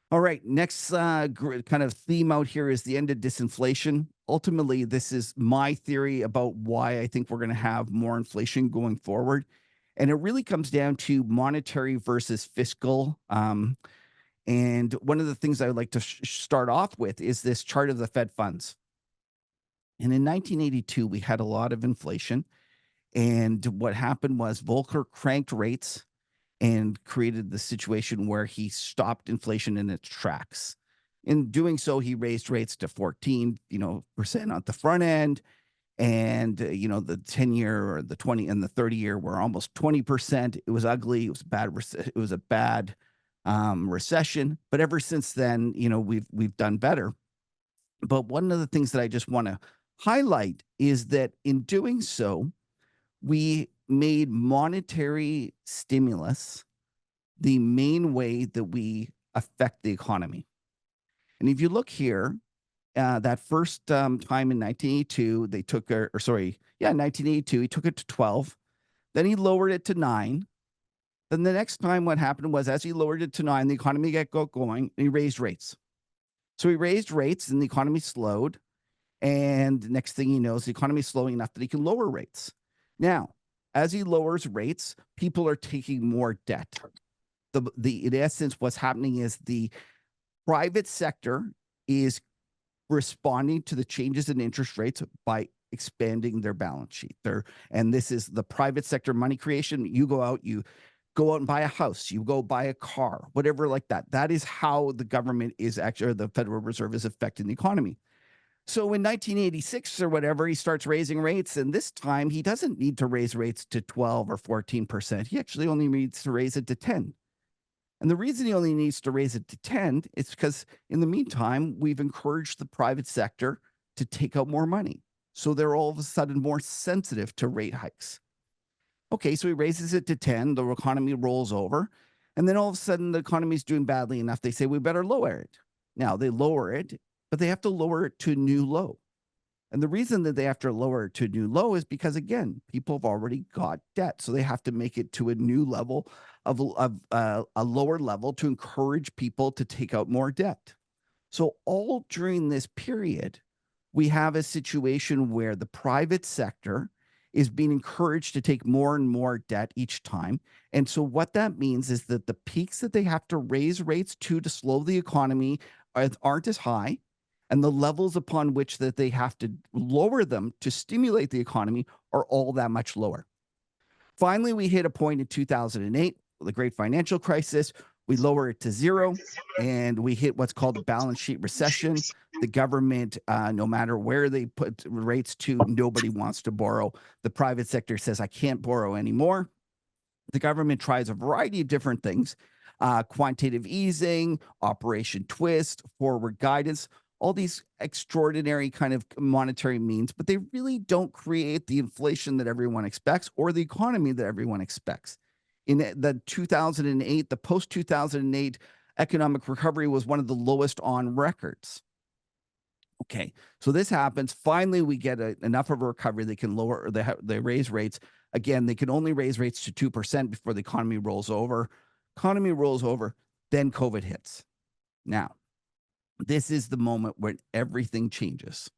All right, next kind of theme out here is the end of disinflation. Ultimately, this is my theory about why I think we're going to have more inflation going forward. And it really comes down to monetary versus fiscal. And one of the things I would like to start off with is this chart of the Fed funds. And in 1982, we had a lot of inflation. And what happened was Volcker cranked rates and created the situation where he stopped inflation in its tracks. In doing so, he raised rates to 14, percent at the front end. And, the 10-year or the 20 and the 30-year were almost 20%. It was ugly. It was bad. It was a bad recession. But ever since then, we've done better. But one of the things that I just want to highlight is that in doing so, we made monetary stimulus the main way that we affect the economy. And if you look here, that first time in 1982, they took, 1982, he took it to 12. Then he lowered it to 9. Then the next time, what happened was, as he lowered it to 9, the economy got going, and he raised rates. So he raised rates, and the economy slowed. And next thing he knows, the economy is slowing enough that he can lower rates. Now, as he lowers rates, people are taking more debt. In essence, what's happening is the private sector is responding to the changes in interest rates by expanding their balance sheet. And this is the private sector money creation. You go out and buy a house, you go buy a car, whatever like that. That is how the government is actually, or the Federal Reserve is affecting the economy. So in 1986 or whatever, he starts raising rates, and this time he doesn't need to raise rates to 12 or 14%. He actually only needs to raise it to 10. And the reason he only needs to raise it to 10 is because in the meantime, we've encouraged the private sector to take out more money. So they're all of a sudden more sensitive to rate hikes. Okay, so he raises it to 10, the economy rolls over, and then all of a sudden the economy is doing badly enough, they say we better lower it. Now they lower it, but they have to lower it to a new low. And the reason that they have to lower it to a new low is because, again, people have already got debt. So they have to make it to a new level of a lower level to encourage people to take out more debt. So all during this period, we have a situation where the private sector is being encouraged to take more and more debt each time. And so what that means is that the peaks that they have to raise rates to slow the economy aren't as high, and the levels upon which that they have to lower them to stimulate the economy are all that much lower. Finally, we hit a point in 2008, the great financial crisis. We lower it to zero, and we hit what's called a balance sheet recession. The government, no matter where they put rates to, nobody wants to borrow. The private sector says, I can't borrow anymore. The government tries a variety of different things, quantitative easing, Operation Twist, forward guidance, all these extraordinary kind of monetary means, but they really don't create the inflation that everyone expects or the economy that everyone expects. In the 2008, the post 2008 economic recovery was one of the lowest on records. Okay, so this happens. Finally, we get enough of a recovery. They can lower, or they raise rates. Again, they can only raise rates to 2% before the economy rolls over. Economy rolls over, then COVID hits. Now, this is the moment when everything changes.